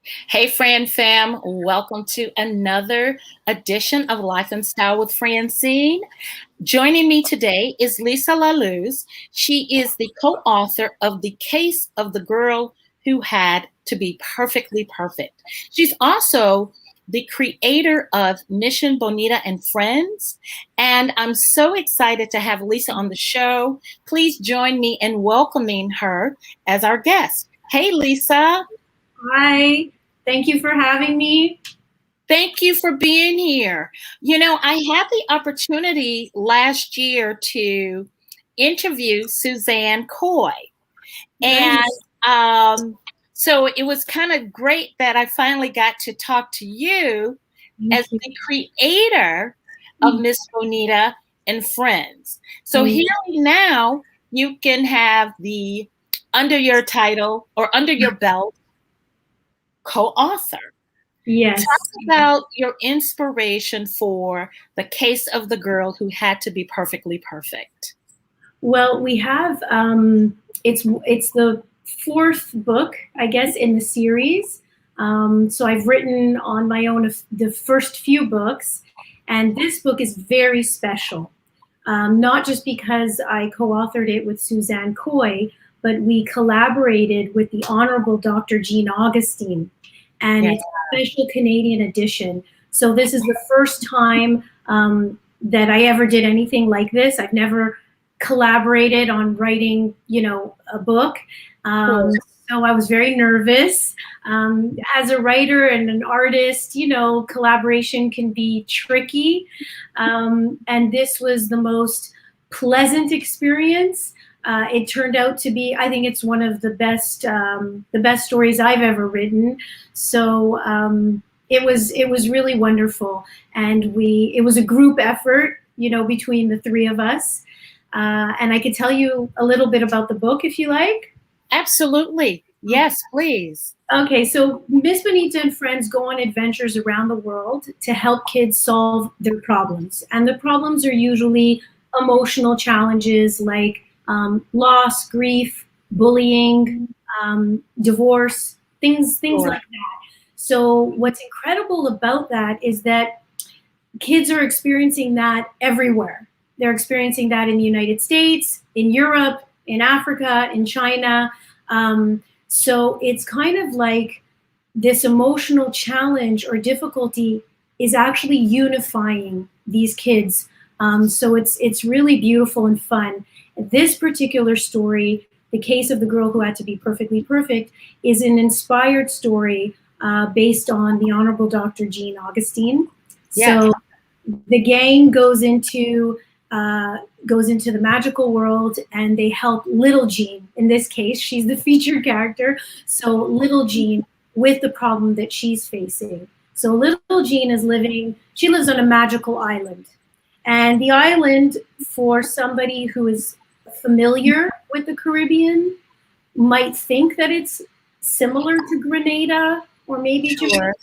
Hey, Fran fam, welcome to another edition of Life and Style with Francine. Joining me today is Lisa Lallouz. She is the co-author of The Case of the Girl Who Had to Be Perfectly Perfect. She's also the creator of Mission Bonita and Friends. And I'm so excited to have Lisa on the show. Please join me in welcoming her as our guest. Hey, Lisa. Hi, thank you for having me. Thank you for being here. You know, I had the opportunity last year to interview Suzanne Coy. And Nice. um, so it was kind of great that I finally got to talk to you as Thank you. the creator of Miss Bonita and Friends. So Mm, here now, you can have the under your title or under your belt co-author. Talk Yes. about your inspiration for The Case of the Girl Who Had to Be Perfectly Perfect. Well, we have it's the fourth book, I guess, in the series. So I've written on my own the first few books, and this book is very special. Not just because I co-authored it with Suzanne Coy, but we collaborated with the Honourable Dr. Augustine, and Yeah. it's a special Canadian edition. So this is the first time that I ever did anything like this. I've never collaborated on writing, a book. Cool. So I was very nervous. As a writer and an artist, collaboration can be tricky. And this was the most pleasant experience. It turned out to be, I think it's one of the best stories I've ever written. So it was really wonderful, and it was a group effort, between the three of us. And I could tell you a little bit about the book if you like. Absolutely. Yes, please. Okay, so Miss Bonita and Friends go on adventures around the world to help kids solve their problems. And the problems are usually emotional challenges like loss, grief, bullying, divorce, things Sure. like that. So what's incredible about that is that kids are experiencing that everywhere. They're experiencing that in the United States, in Europe, in Africa, in China. So it's kind of like this emotional challenge or difficulty is actually unifying these kids. So it's really beautiful and fun. This particular story, The Case of the Girl Who Had to Be Perfectly Perfect, is an inspired story based on the Honorable Dr. Augustine. Yes. So the gang goes into the magical world, and they help little Jean. In this case, she's the featured character. So little Jean with the problem that she's facing. So little Jean she lives on a magical island. And the island, for somebody who is familiar with the Caribbean, might think that it's similar to Grenada or maybe Jamaica. Sure.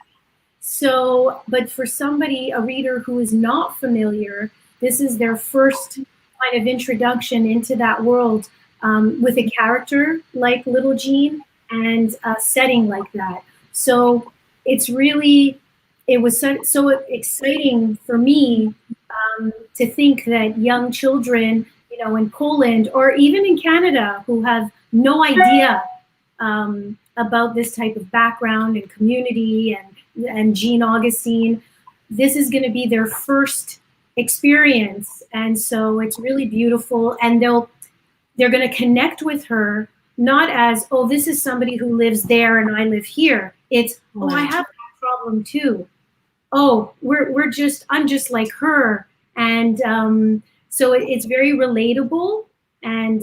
So, but for somebody, a reader who is not familiar, this is their first kind of introduction into that world, with a character like Little Jean and a setting like that. So it's really, it was so exciting for me to think that young children, in Poland or even in Canada, who have no idea about this type of background and community and Jean Augustine, this is going to be their first experience, and so it's really beautiful. And they're going to connect with her not as, oh, this is somebody who lives there and I live here. It's, oh, I have that problem too. Oh, I'm just like her, and so it's very relatable and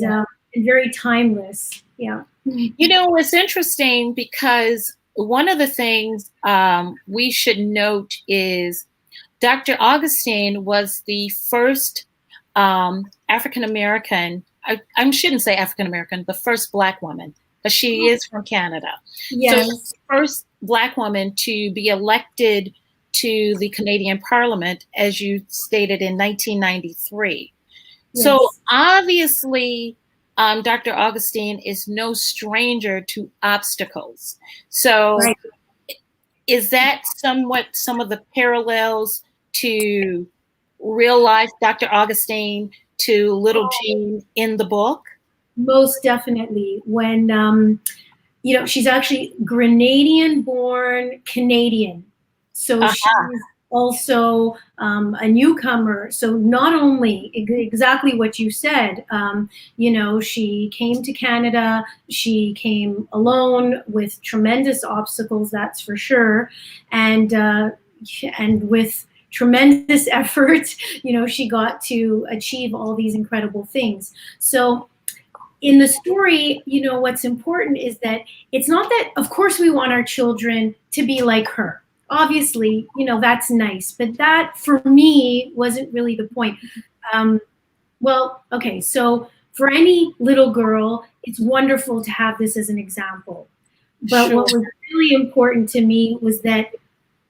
very timeless. Yeah. You know, it's interesting because one of the things we should note is Dr. Augustine was the first African American, I shouldn't say African American, the first Black woman, because she is from Canada. Yes. So, the first Black woman to be elected to the Canadian Parliament, as you stated, in 1993. So, Yes. obviously, Dr. Augustine is no stranger to obstacles. So, Right. is that somewhat some of the parallels to real life Dr. Augustine, to little Jean in the book? Most definitely. When she's actually Grenadian born Canadian. So she's also a newcomer. So not only exactly what you said, she came to Canada, she came alone with tremendous obstacles, that's for sure. And with tremendous effort, she got to achieve all these incredible things. So in the story, what's important is that it's not that, of course, we want our children to be like her. Obviously, that's nice, but that for me wasn't really the point. Okay, so for any little girl, it's wonderful to have this as an example. But Sure. what was really important to me was that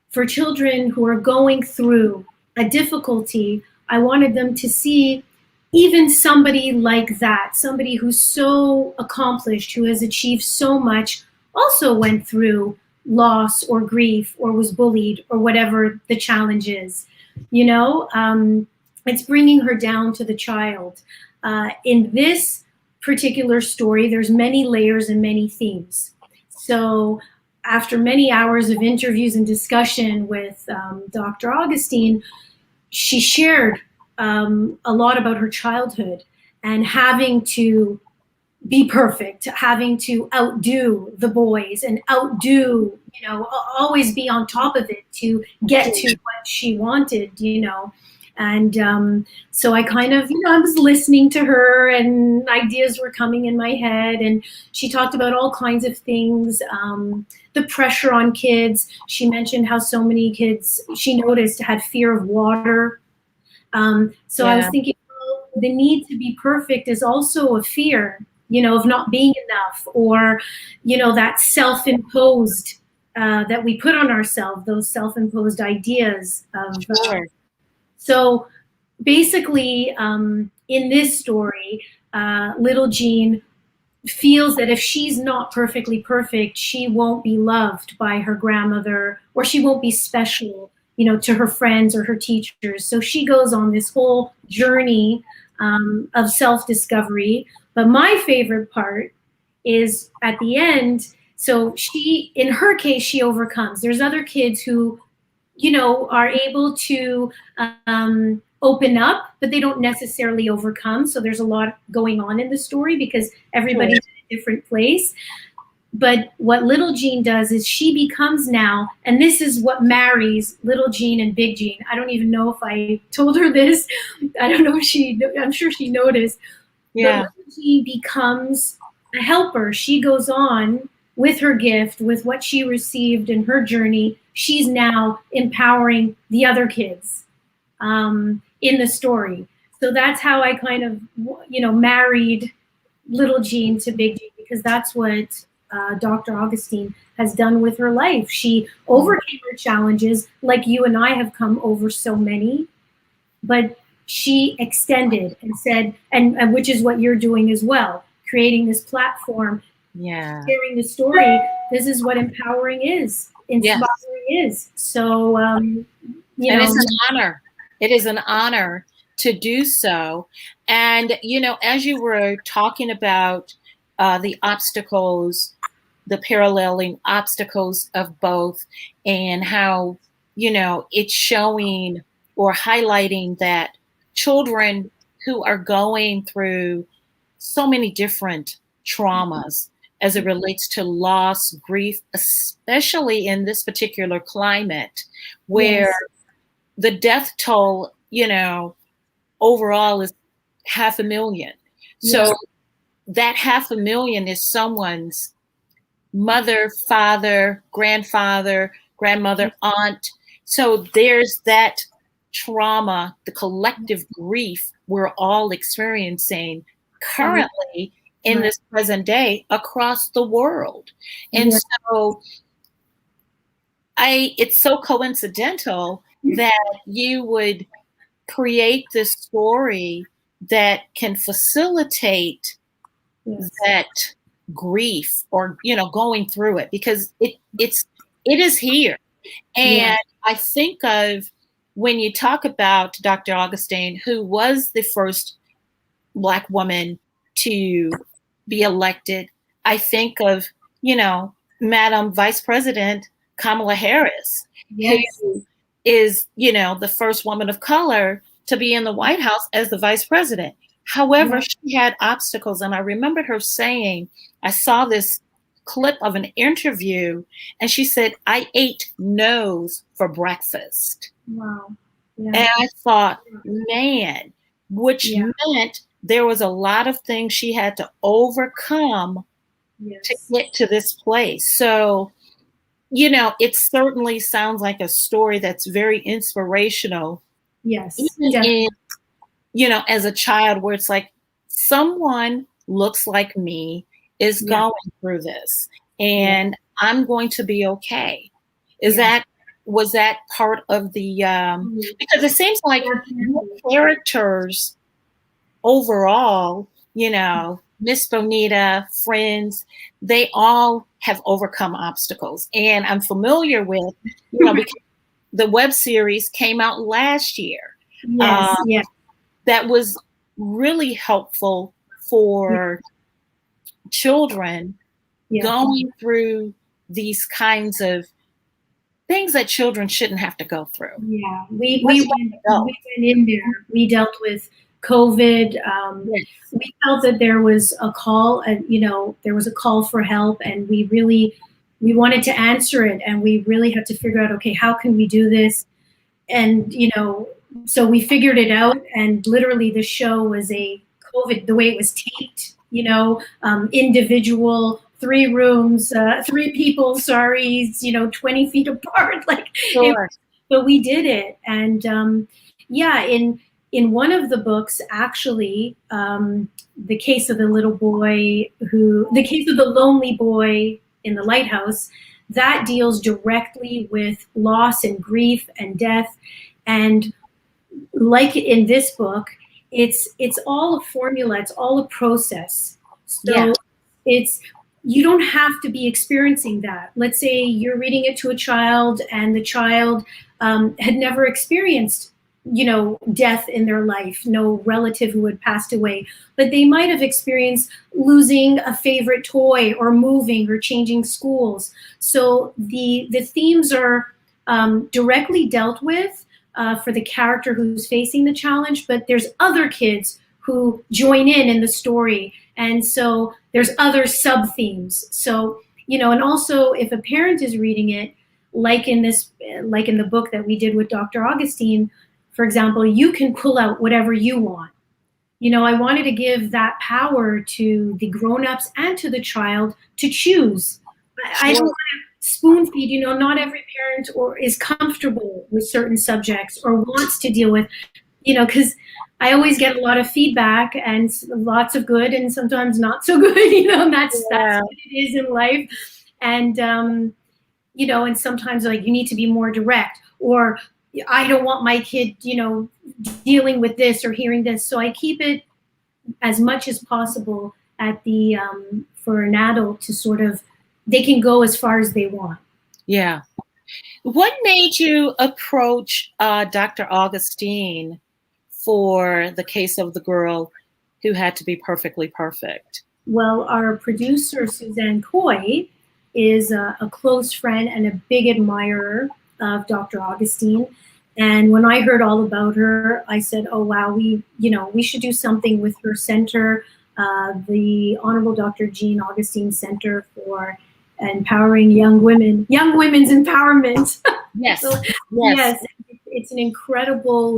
for children who are going through a difficulty, I wanted them to see even somebody like that, somebody who's so accomplished, who has achieved so much, also went through loss or grief or was bullied or whatever the challenge is. It's bringing her down to the child. In this particular story, there's many layers and many themes. So after many hours of interviews and discussion with Dr. Augustine, she shared a lot about her childhood and having to be perfect, having to outdo the boys and always be on top of it to get to what she wanted, And so I kind of, I was listening to her and ideas were coming in my head. And she talked about all kinds of things, the pressure on kids. She mentioned how so many kids she noticed had fear of water. So I was thinking, well, the need to be perfect is also a fear, of not being enough, or, that self-imposed that we put on ourselves, those self-imposed ideas of. Sure. So basically, in this story, little Jean feels that if she's not perfectly perfect, she won't be loved by her grandmother, or she won't be special, to her friends or her teachers. So she goes on this whole journey of self-discovery. But my favorite part is at the end. So in her case, she overcomes. There's other kids who, are able to open up, but they don't necessarily overcome. So there's a lot going on in the story because everybody's in a different place. But what little Jean does is she becomes now, and this is what marries little Jean and big Jean. I don't even know if I told her this. I don't know if I'm sure she noticed. Yeah. But little Jean becomes a helper. She goes on with her gift, with what she received in her journey. She's now empowering the other kids in the story. So that's how I kind of, married little Jean to big Jean, because that's what Dr. Augustine has done with her life. She overcame her challenges like you and I have come over so many, but she extended and said, and which is what you're doing as well, creating this platform, sharing the story. This is what empowering is, inspiring is. So, and it's an honor. It is an honor to do so. And, as you were talking about the obstacles, the paralleling obstacles of both, and how, it's showing or highlighting that children who are going through so many different traumas as it relates to loss, grief, especially in this particular climate where the death toll, overall is 500,000. So that 500,000 is someone's mother, father, grandfather, grandmother, aunt. So there's that trauma, the collective grief we're all experiencing currently in this present day across the world. And so it's so coincidental that you would create this story that can facilitate that grief or, going through it, because it is here. And I think of when you talk about Dr. Augustine, who was the first Black woman to be elected, I think of, Madam Vice President Kamala Harris, Yes. who is, the first woman of color to be in the White House as the vice president. However, she had obstacles. And I remembered her saying, I saw this clip of an interview, and she said, I ate no's for breakfast. Wow. And I thought, man, which meant there was a lot of things she had to overcome to get to this place. So, it certainly sounds like a story that's very inspirational. Yes. Even in, as a child, where it's like someone looks like me is going through this, and I'm going to be okay. Was that part of the because it seems like characters overall, Miss Bonita, Friends, they all have overcome obstacles. And I'm familiar with, because the web series came out last year. That was really helpful for children going through these kinds of things that children shouldn't have to go through. Yeah, we went in there. We dealt with COVID. We felt that there was a call, and there was a call for help, and we wanted to answer it, and we really had to figure out, okay, how can we do this? And so we figured it out, and literally the show was a COVID, the way it was taped, individual, 3 rooms, 3 people, 20 feet apart, but we did it. And in one of the books, actually, the case of the lonely boy in the Lighthouse, that deals directly with loss and grief and death. And like in this book, it's all a formula, it's all a process. So you don't have to be experiencing that. Let's say you're reading it to a child, and the child had never experienced, death in their life, no relative who had passed away, but they might have experienced losing a favorite toy, or moving, or changing schools. So the themes are directly dealt with for the character who's facing the challenge, but there's other kids who join in the story. And so there's other sub-themes. So, and also if a parent is reading it, like in the book that we did with Dr. Augustine, for example, you can pull out whatever you want. I wanted to give that power to the grown-ups and to the child to choose. I don't want to spoon feed, not every parent is comfortable with certain subjects or wants to deal with, because I always get a lot of feedback, and lots of good and sometimes not so good, and that's what it is in life. And, and sometimes you need to be more direct, or I don't want my kid, dealing with this or hearing this. So I keep it as much as possible at the, for an adult to sort of, they can go as far as they want. Yeah. What made you approach Dr. Augustine for the case of the girl who had to be perfectly perfect? Well, our producer, Suzanne Coy, is a close friend and a big admirer of Dr. Augustine. And when I heard all about her, I said, oh, wow, we should do something with her center, the Honourable Dr. Jean Augustine Center for Empowering Young Women, Young Women's Empowerment. Yes. So, yes, it's an incredible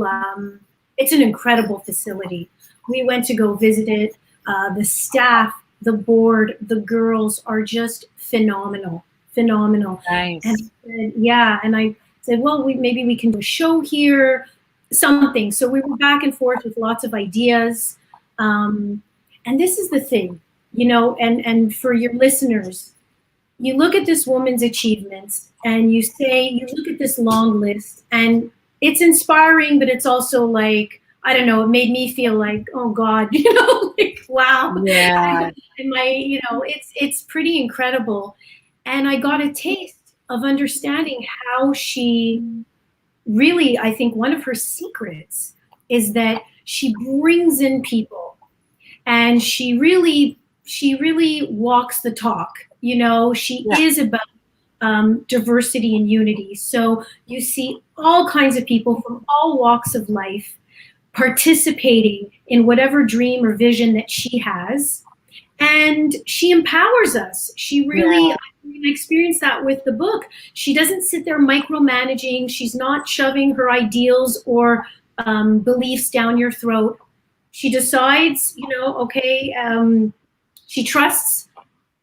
facility. We went to go visit it. The staff, the board, the girls are just phenomenal. Nice. And I said, well, maybe we can do a show here, something. So we were back and forth with lots of ideas. And this is the thing, and for your listeners, you look at this woman's achievements and you look at this long list, and it's inspiring, but it's also like, I don't know, it made me feel like, oh God, like, wow. Yeah. And it's pretty incredible. And I got a taste of understanding how she really, I think one of her secrets is that she brings in people, and she really walks the talk. You know, she is about diversity and unity. So you see all kinds of people from all walks of life participating in whatever dream or vision that she has. And she empowers us. She really, I experienced that with the book. She doesn't sit there micromanaging. She's not shoving her ideals or beliefs down your throat. She decides, you know, okay, she trusts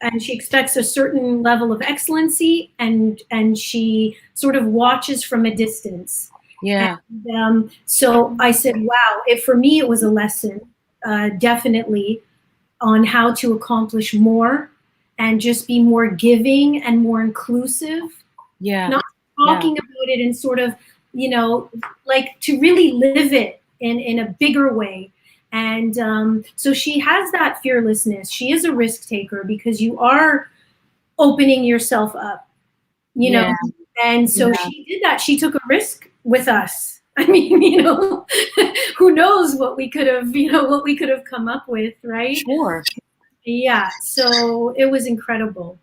and she expects a certain level of excellency, and she sort of watches from a distance. Yeah. And, so I said, wow, for me, it was a lesson, definitely, on how to accomplish more and just be more giving and more inclusive. Yeah. Not talking about it and sort of, you know, like to really live it in a bigger way. And so she has that fearlessness. She is a risk taker because you are opening yourself up, you know. And so she did that. She took a risk with us. I mean, you know, who knows what we could have, you know, what we could have come up with, right? Sure. Yeah. So it was incredible.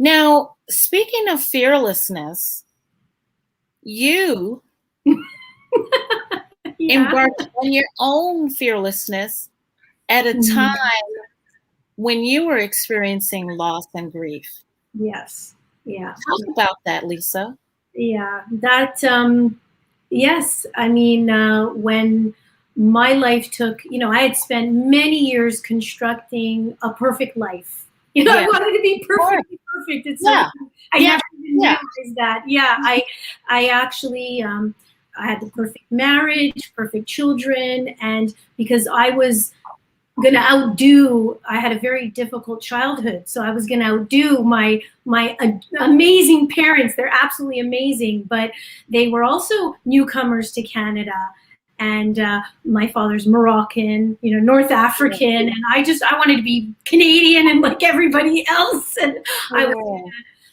Now, speaking of fearlessness, you embarked on your own fearlessness at a time when you were experiencing loss and grief. Yes. Yeah. Talk about that, Lisa. Yeah. That, yes. I mean, when my life took, you know, I had spent many years constructing a perfect life. You know, I wanted to be perfect. It's I never even realized that. Yeah. I actually, I had the perfect marriage, perfect children. And because I was going to I had a very difficult childhood. So I was going to outdo my amazing parents. They're absolutely amazing, but they were also newcomers to Canada. And my father's Moroccan, you know, North African. And I wanted to be Canadian and like everybody else. And I was,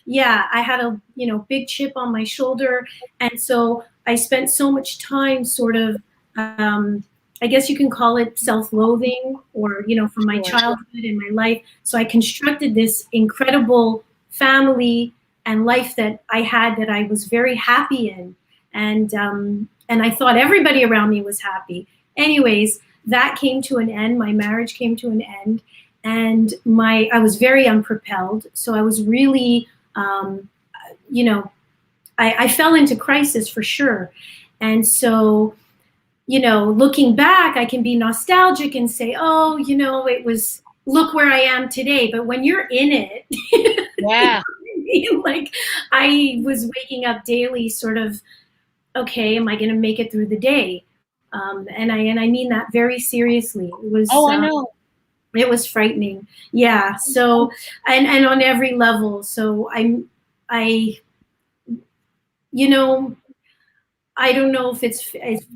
I had a, you know, big chip on my shoulder. And so I spent so much time sort of, I guess you can call it self-loathing, or, you know, from my childhood and my life. So I constructed this incredible family and life that I had, that I was very happy in. And I thought everybody around me was happy. Anyways, that came to an end. My marriage came to an end, and I was very unpropelled. So I was really, you know, I fell into crisis for sure. And so, you know, looking back, I can be nostalgic and say, oh, you know, look where I am today. But when you're in it, like I was waking up daily sort of, okay, am I going to make it through the day? And I mean that very seriously. It was, I know. It was frightening. Yeah. So, and on every level. So you know, I don't know if it's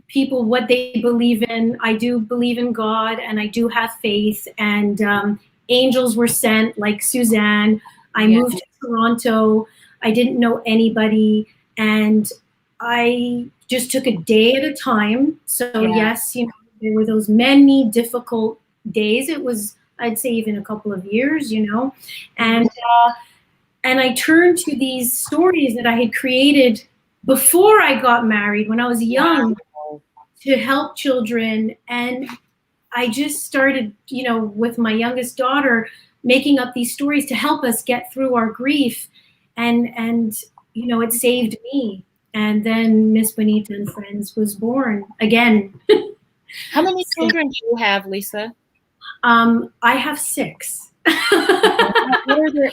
people, what they believe in. I do believe in God, and I do have faith, and angels were sent, like Suzanne. I moved to Toronto. I didn't know anybody, and I just took a day at a time. So yes, you know, there were those many difficult days. It was, I'd say, even a couple of years, you know, and I turned to these stories that I had created before I got married, when I was young, to help children. And I just started, you know, with my youngest daughter, making up these stories to help us get through our grief. And you know, it saved me. And then Miss Bonita and Friends was born again. How many children do you have, Lisa? I have 6. I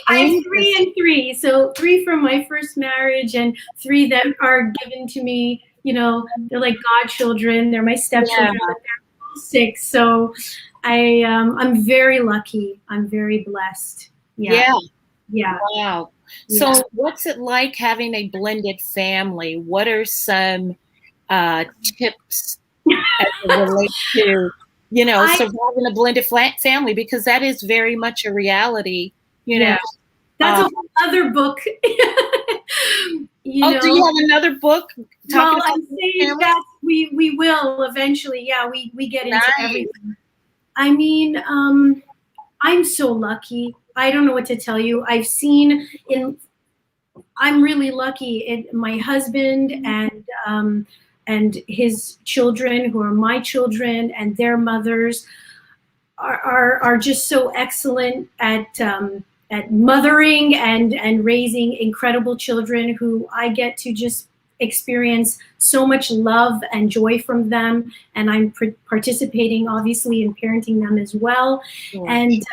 have 3 and 3. So 3 from my first marriage, and 3 that are given to me. You know, they're like godchildren. They're my stepchildren. But they're all 6. So I'm very lucky. I'm very blessed. Yeah. Wow. So what's it like having a blended family? What are some tips as it relates to, you know, surviving a blended family? Because that is very much a reality, you know. That's a whole other book. Do you have another book talking well, about I'm saying families? that we will eventually. Yeah, we get into Nice. everything. I mean, I'm so lucky. I don't know what to tell you. I'm really lucky. My husband and his children, who are my children, and their mothers, are just so excellent at mothering and raising incredible children who I get to just experience so much love and joy from them. And I'm participating, obviously, in parenting them as well. Sure. And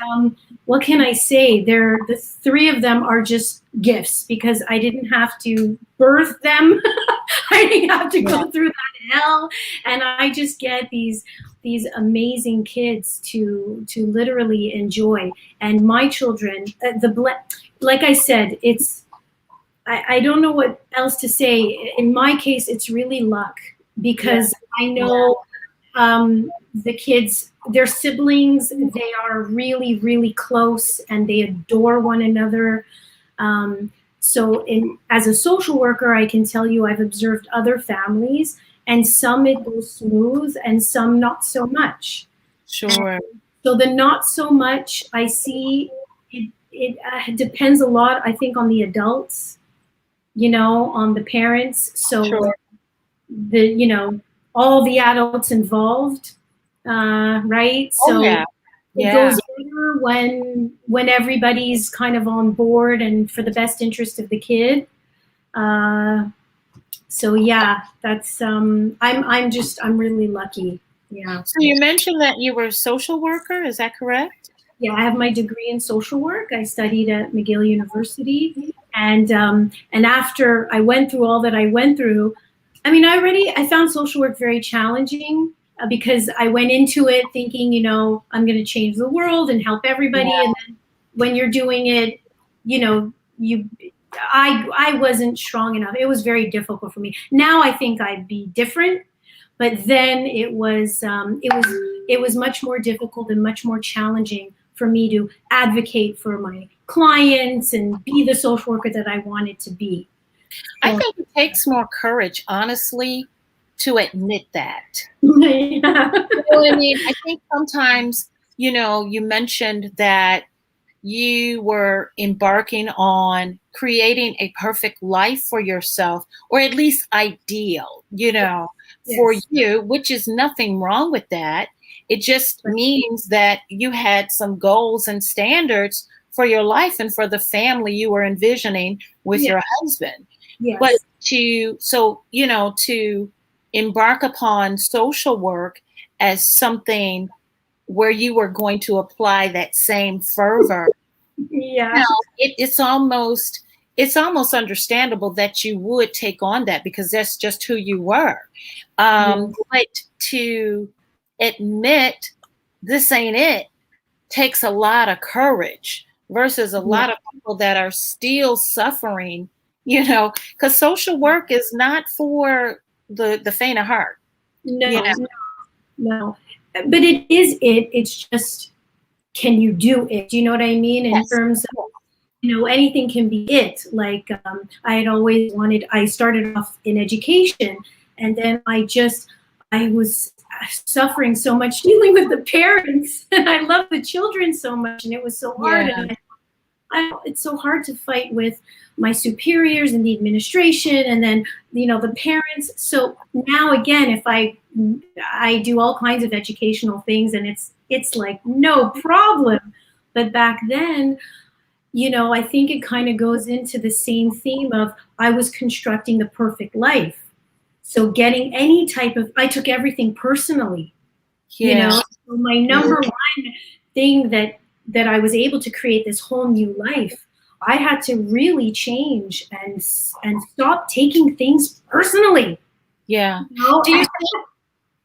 what can I say? The three of them are just gifts because I didn't have to birth them. I didn't have to go through that hell. And I just get these amazing kids to literally enjoy. And my children, like I said, I don't know what else to say. In my case, it's really luck because I know the kids, their siblings, they are really, really close and they adore one another. So as a social worker, I can tell you I've observed other families, and some it goes smooth and some not so much. Sure. So the not so much, I see it depends a lot, I think, on the adults, on the parents. So Sure. all the adults involved, right? So it goes better when everybody's kind of on board and for the best interest of the kid. So yeah, that's I'm really lucky. Yeah. So you mentioned that you were a social worker, is that correct? Yeah, I have my degree in social work. I studied at McGill University, and after I went through all that I went through, I mean, I found social work very challenging because I went into it thinking, I'm going to change the world and help everybody, and then when you're doing it, I wasn't strong enough. It was very difficult for me. Now I think I'd be different, but then it was much more difficult and much more challenging for me to advocate for my clients and be the social worker that I wanted to be. I think it takes more courage, honestly, to admit that. Yeah. You know what I mean? I think sometimes, you mentioned that you were embarking on creating a perfect life for yourself, or at least ideal, for you, which is nothing wrong with that. It just means that you had some goals and standards for your life and for the family you were envisioning with your husband. Yes. But to embark upon social work as something where you were going to apply that same fervor, it's almost understandable that you would take on that because that's just who you were. But to admit this ain't it takes a lot of courage versus a lot of people that are still suffering, because social work is not for the faint of heart. No. But it's just, can you do it? Do you know what I mean? In terms of, anything can be it. Like I had always I started off in education, and then I was suffering so much dealing with the parents, and I love the children so much, and it was so hard. And it's so hard to fight with my superiors and the administration, and then the parents. So now again, if I do all kinds of educational things, and it's like no problem. But back then, I think it kind of goes into the same theme of I was constructing the perfect life. So getting any type of, I took everything personally. So my number one thing that I was able to create this whole new life, I had to really change and stop taking things personally. Yeah.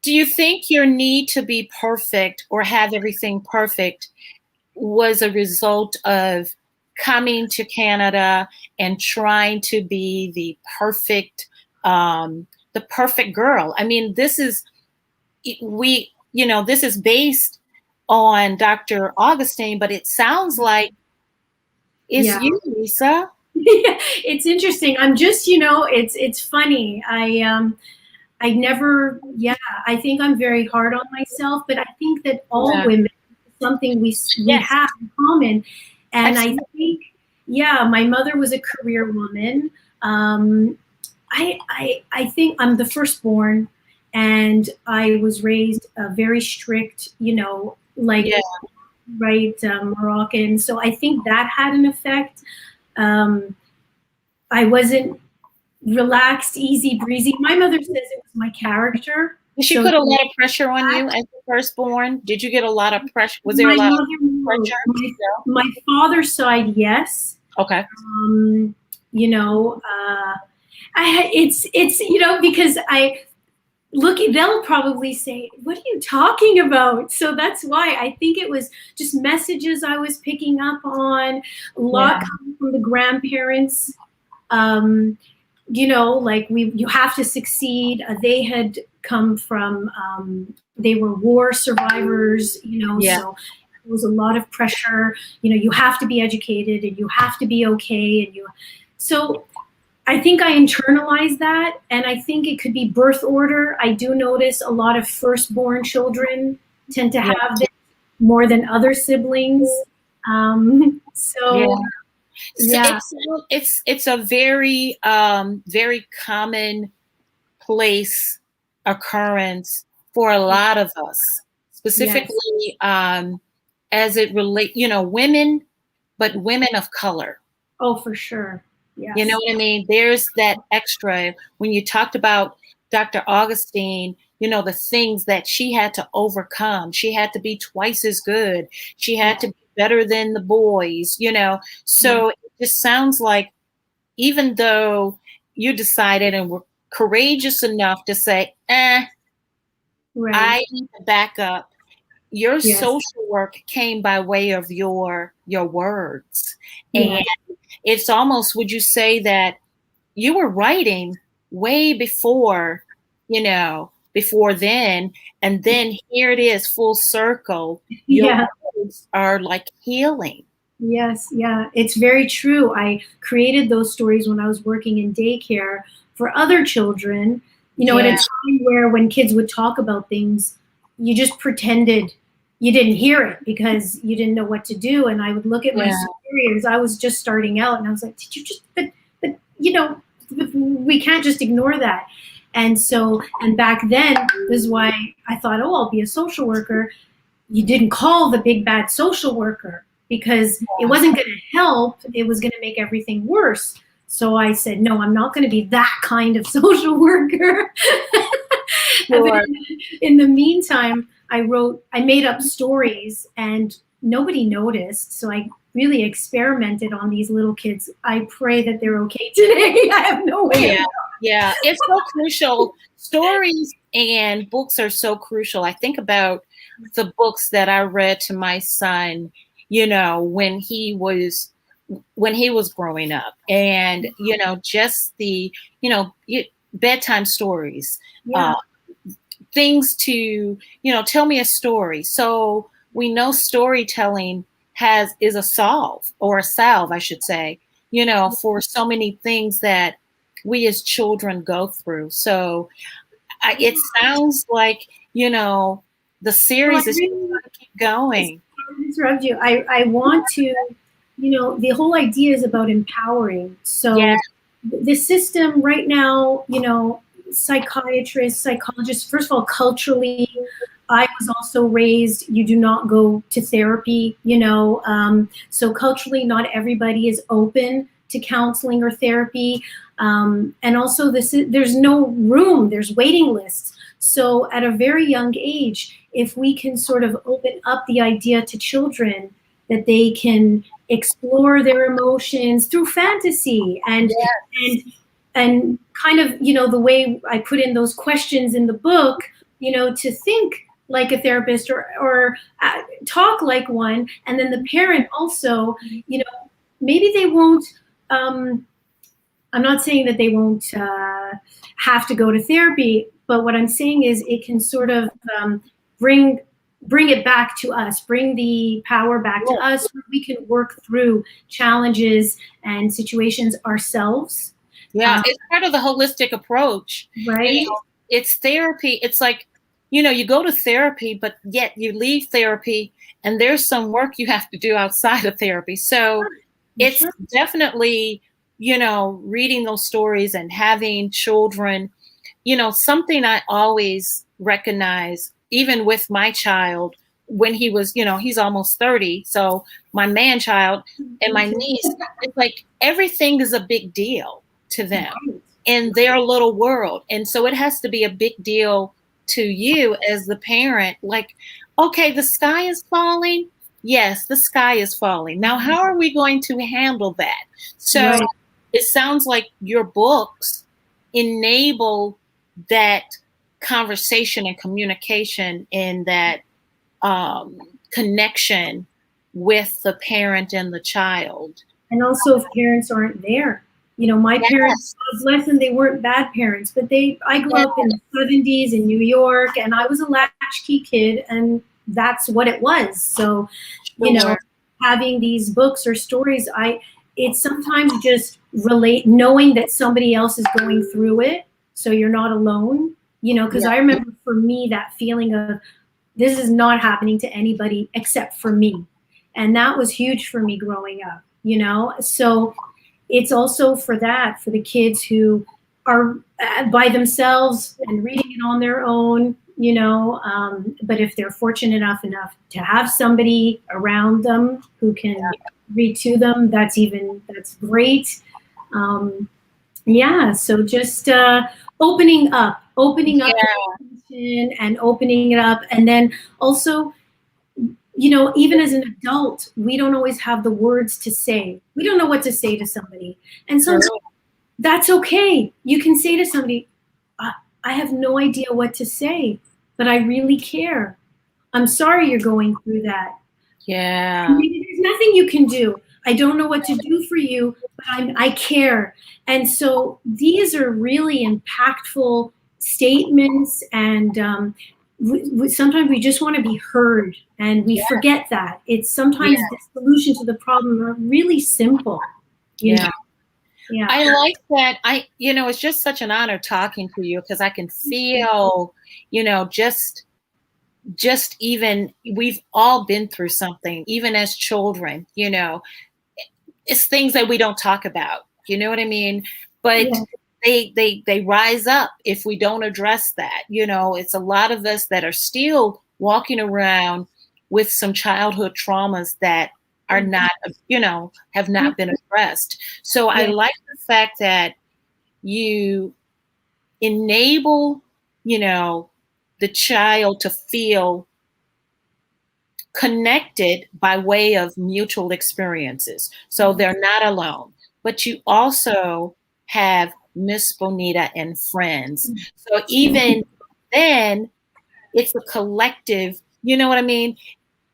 Do you think your need to be perfect or have everything perfect was a result of coming to Canada and trying to be the perfect girl? I mean, this is based on Dr. Augustine, but it sounds like it's you, Lisa. Yeah, it's interesting. I'm just, it's funny. I never, yeah, I think I'm very hard on myself, but I think that all Yeah. women, something we Yes. have in common. And I Excellent. think, yeah, my mother was a career woman. Um, I think I'm the firstborn, and I was raised very strict, like, Yeah. right, Moroccan. So I think that had an effect. Um, I wasn't relaxed, easy breezy. My mother says it was my character. Did she So put a lot of pressure on you as the firstborn? Did you get a lot of pressure? Was there a my lot of mother, no. pressure? My father's side, yes. No? Okay. Um, you know, it's because I look, they'll probably say, "What are you talking about?" So that's why I think it was just messages I was picking up on, a Yeah. lot coming from the grandparents. Like you have to succeed. They had come from, they were war survivors, Yeah. so there was a lot of pressure. You have to be educated and you have to be okay. So I think I internalized that, and I think it could be birth order. I do notice a lot of firstborn children tend to Yeah. have this more than other siblings. Yeah. So So yeah, it's a very very common place occurrence for a lot of us, yes, specifically as it relate, women, but women of color. oh for sure, You know yes. what I mean? There's that extra when you talked about Dr. Augustine, the things that she had to overcome. She had to be twice as good. She had to be better than the boys, Yeah. So it just sounds like even though you decided and were courageous enough to say, Right. I need to back up, your Yes. social work came by way of your words. And Yes. it's almost, would you say that you were writing way before then, and then here it is full circle. Your Yeah. words are like healing. Yes. Yeah. It's very true. I created those stories when I was working in daycare for other children, at a Yeah, time where when kids would talk about things, you just pretended you didn't hear it because you didn't know what to do. And I would look at my yeah, superiors. I was just starting out and I was like, did you just, but, we can't just ignore that. And back then, this is why I thought, oh, I'll be a social worker. You didn't call the big bad social worker because it wasn't going to help. It was going to make everything worse. So I said, no, I'm not going to be that kind of social worker. But sure. in the meantime, I made up stories and nobody noticed. So I really experimented on these little kids. I pray that they're okay today. I have no way of Yeah, yeah, it's so crucial. Stories and books are so crucial. I think about the books that I read to my son, when he was growing up, and just the bedtime stories, yeah, uh, things to tell me a story. So we know storytelling is a solve, or a salve, I should say, for so many things that we as children go through. So it sounds like the well, I series is just really going to keep going. interrupt you. I want to, the whole idea is about empowering. Yeah, So the system right now, psychiatrists, psychologists, first of all, culturally, I was also raised, you do not go to therapy, so culturally, not everybody is open to counseling or therapy. And also there's no room, there's waiting lists. So at a very young age, if we can sort of open up the idea to children that they can explore their emotions through fantasy and and kind of the way I put in those questions in the book, to think like a therapist or talk like one, and then the parent also, maybe they won't. Um, I'm not saying that they won't have to go to therapy, but what I'm saying is it can sort of bring bring it back to us, bring the power back to us, where we can work through challenges and situations ourselves. Yeah, it's part of the holistic approach. Right. You know, it's therapy. It's like, you go to therapy, but yet you leave therapy and there's some work you have to do outside of therapy. So it's definitely, reading those stories and having children, something I always recognize, even with my child, when he was, he's almost 30. So my man child and my niece, it's like everything is a big deal to them in their little world. And so it has to be a big deal to you as the parent. Like, okay, the sky is falling. Yes, the sky is falling. Now, how are we going to handle that? So it sounds like your books enable that conversation and communication and that connection with the parent and the child. And also if parents aren't there. My parents, God bless them, they weren't bad parents, but I grew up in the 70s in New York, and I was a latchkey kid, and that's what it was. So, having these books or stories, it's sometimes just knowing that somebody else is going through it, so you're not alone, because I remember for me that feeling of this is not happening to anybody except for me. And that was huge for me growing up, so it's also for the kids who are by themselves and reading it on their own, but if they're fortunate enough to have somebody around them who can read to them, that's great. So just opening up and opening it up. And then also, even as an adult, we don't always have the words to say. We don't know what to say to somebody. And sometimes that's okay. You can say to somebody, I have no idea what to say, but I really care. I'm sorry you're going through that. Yeah. Maybe there's nothing you can do. I don't know what to do for you, but I care. And so these are really impactful statements, and sometimes we just want to be heard, and we forget that. It's sometimes the solution to the problem are really simple. Yeah. I like that. It's just such an honor talking to you, because I can feel, just even we've all been through something, even as children, it's things that we don't talk about, you know what I mean? But they rise up if we don't address that. It's a lot of us that are still walking around with some childhood traumas that are not, have not been addressed. So I like the fact that you enable, the child to feel connected by way of mutual experiences. So they're not alone. But you also have Miss Bonita and Friends. So even then, it's a collective, you know what I mean?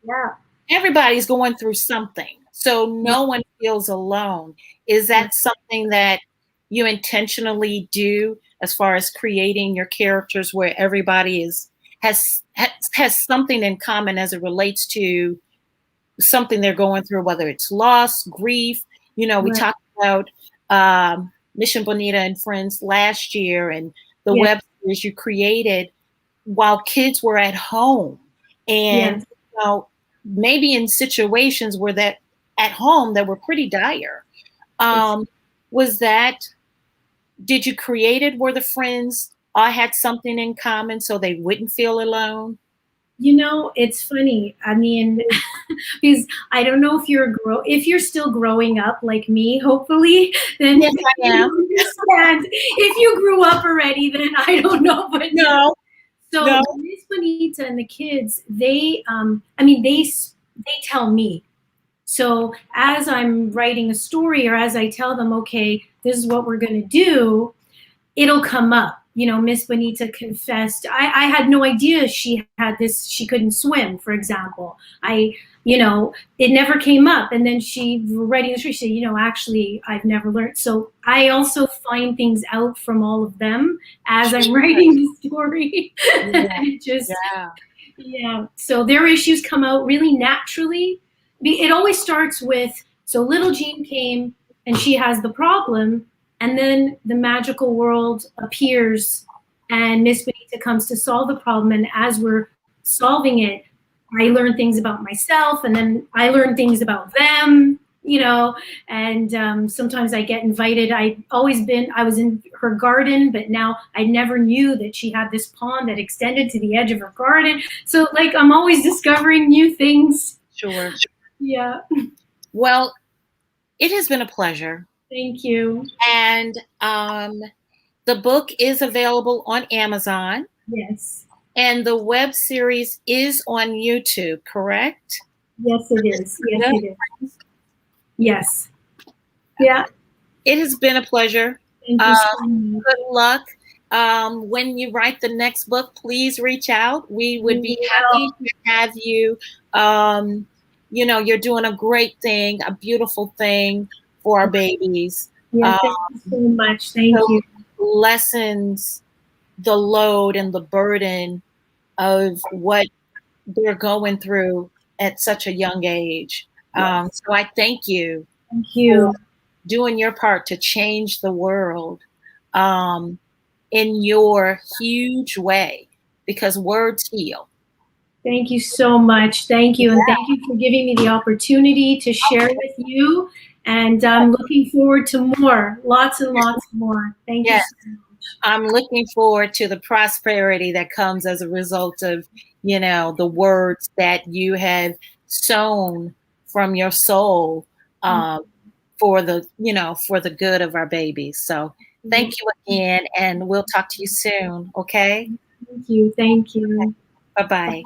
Yeah. Everybody's going through something. So no one feels alone. Is that something that you intentionally do as far as creating your characters where everybody has something in common as it relates to something they're going through, whether it's loss, grief? We talked about Mission Bonita and Friends last year, and the web series you created while kids were at home, and maybe in situations where that at home that were pretty dire. Did you create it where the friends all had something in common so they wouldn't feel alone? It's funny. I mean, because I don't know if you're still growing up like me, hopefully, then yes, I am. Understand. If you grew up already, then I don't know. But no. So Miss Bonita and the kids, they tell me. So as I'm writing a story, or as I tell them, okay, this is what we're going to do, it'll come up. Miss Bonita confessed. I had no idea she had this. She couldn't swim, for example. It never came up. And then she, writing the story, she said, actually, I've never learned. So I also find things out from all of them as I'm writing the story. Yeah. So their issues come out really naturally. It always starts with, so little Jean came and she has the problem, and then the magical world appears and Miss Bonita comes to solve the problem. And as we're solving it, I learn things about myself, and then I learn things about them, you know, and sometimes I get invited. I was in her garden, but now I never knew that she had this pond that extended to the edge of her garden. So like, I'm always discovering new things. Sure. Yeah. Well, it has been a pleasure. Thank you. And the book is available on Amazon. Yes. And the web series is on YouTube, correct? Yes, it is. Yes, it is. Yes. Yeah. It has been a pleasure. Thank you so much. Good luck. When you write the next book, please reach out. We would be happy to have you. You know, you're doing a great thing, a beautiful thing for our babies. Yeah, thank you so much. Thank you. Lessens the load and the burden of what they're going through at such a young age. Yes. So I thank you. Thank you. For doing your part to change the world in your huge way, because words heal. Thank you so much. Thank you. And thank you for giving me the opportunity to share with you. And I'm looking forward to more, lots and lots more. Thank you so much. I'm looking forward to the prosperity that comes as a result of, you know, the words that you have sown from your soul for the, you know, for the good of our babies. So thank you again, and we'll talk to you soon. Okay. Thank you. Thank you. Bye-bye.